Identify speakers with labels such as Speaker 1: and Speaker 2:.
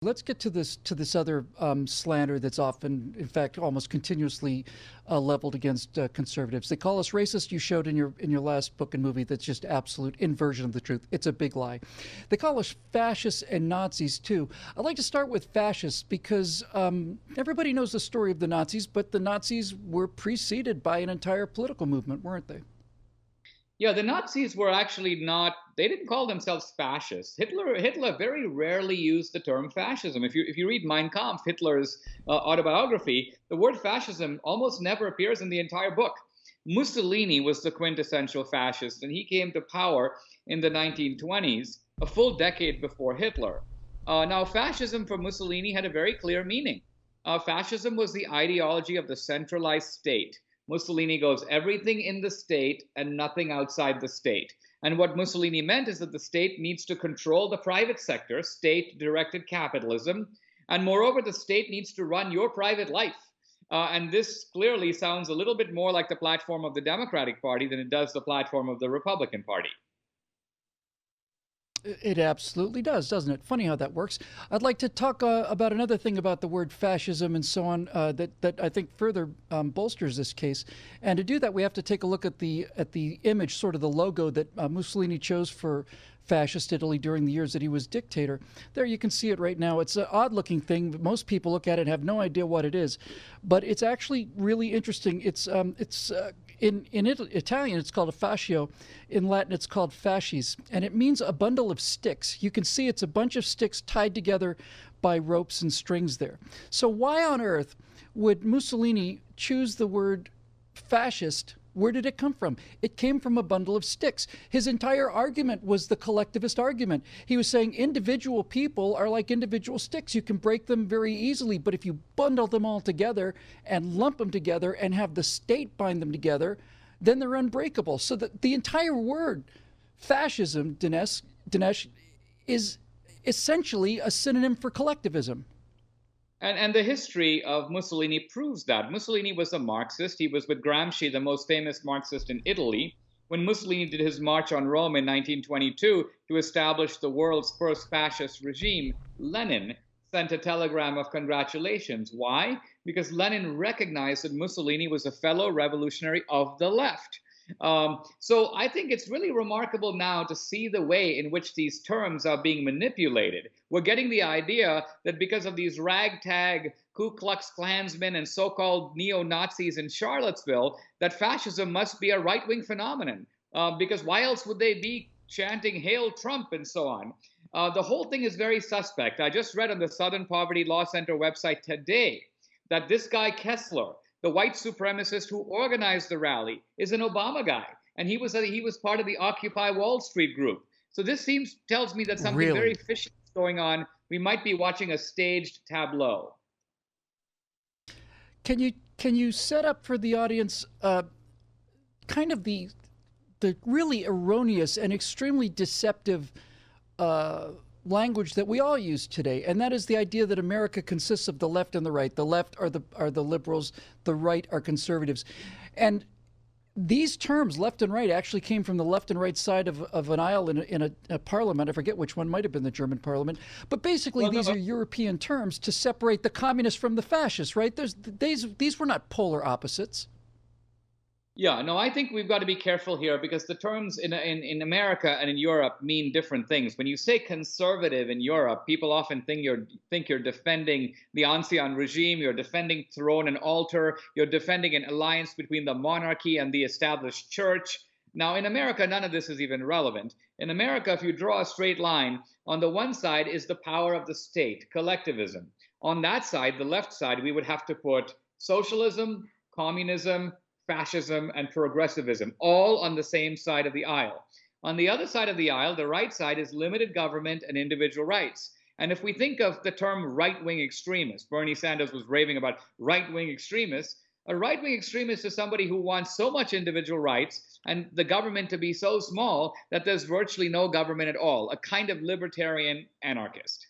Speaker 1: Let's get to this other slander that's often, in fact, almost continuously leveled against conservatives. They call us racist. You showed in your last book and movie that's just absolute inversion of the truth. It's a big lie. They call us fascists and Nazis too. I'd like to start with fascists because everybody knows the story of the Nazis, but the Nazis were preceded by an entire political movement, weren't they?
Speaker 2: Yeah, the Nazis were actually not, they didn't call themselves fascists. Hitler very rarely used the term fascism. If you read Mein Kampf, Hitler's autobiography, the word fascism almost never appears in the entire book. Mussolini was the quintessential fascist, and he came to power in the 1920s, a full decade before Hitler. Now, fascism for Mussolini had a very clear meaning. Fascism was the ideology of the centralized state. Mussolini goes everything in the state and nothing outside the state. And what Mussolini meant is that the state needs to control the private sector, state directed capitalism. And moreover, the state needs to run your private life. And this clearly sounds a little bit more like the platform of the Democratic Party than it does the platform of the Republican Party.
Speaker 1: It absolutely does, doesn't it? Funny how that works. I'd like to talk about another thing about the word fascism and so on that I think further bolsters this case. And to do that, we have to take a look at the image, sort of the logo that Mussolini chose for fascist Italy during the years that he was dictator. There you can see it right now. It's an odd-looking thing. Most people look at it and have no idea what it is, but it's actually really interesting. In Italian, it's called a fascio. In Latin, it's called fasces, and it means a bundle of sticks. You can see it's a bunch of sticks tied together by ropes and strings there. So why on earth would Mussolini choose the word fascist? Where did it come from? It came from a bundle of sticks. His entire argument was the collectivist argument. He was saying individual people are like individual sticks. You can break them very easily, but if you bundle them all together and lump them together and have the state bind them together, then they're unbreakable. So the entire word fascism, Dinesh, is essentially a synonym for collectivism.
Speaker 2: And the history of Mussolini proves that. Mussolini was a Marxist. He was with Gramsci, the most famous Marxist in Italy. When Mussolini did his march on Rome in 1922 to establish the world's first fascist regime, Lenin sent a telegram of congratulations. Why? Because Lenin recognized that Mussolini was a fellow revolutionary of the left. So I think it's really remarkable now to see the way in which these terms are being manipulated. We're getting the idea that because of these ragtag Ku Klux Klansmen and so-called neo-Nazis in Charlottesville, that fascism must be a right-wing phenomenon. Because why else would they be chanting "Hail Trump" and so on? The whole thing is very suspect. I just read on the Southern Poverty Law Center website today that this guy Kessler, the white supremacist who organized the rally, is an Obama guy, and he was part of the Occupy Wall Street group. So this tells me that something very
Speaker 1: Really?
Speaker 2: fishy is going on. We might be watching a staged tableau.
Speaker 1: Can you set up for the audience kind of the really erroneous and extremely deceptive language that we all use today, and that is the idea that America consists of the left and the right. The left are the liberals, the right are conservatives, and these terms, left and right, actually came from the left and right side of an aisle in a parliament. I forget which one, might have been the German parliament. But basically,
Speaker 2: Well, no,
Speaker 1: these are European terms to separate the communists from the fascists, right? These were not polar opposites.
Speaker 2: yeah, no, I think we've got to be careful here because the terms in America and in Europe mean different things. When you say conservative in Europe, people often think you're defending the ancien regime, you're defending throne and altar, you're defending an alliance between the monarchy and the established church. Now, in America, none of this is even relevant. In America, if you draw a straight line, on the one side is the power of the state, collectivism. On that side, the left side, we would have to put socialism, communism, fascism, and progressivism, all on the same side of the aisle. On the other side of the aisle, the right side is limited government and individual rights. And if we think of the term right-wing extremist, Bernie Sanders was raving about right-wing extremists. A right-wing extremist is somebody who wants so much individual rights and the government to be so small that there's virtually no government at all, a kind of libertarian anarchist.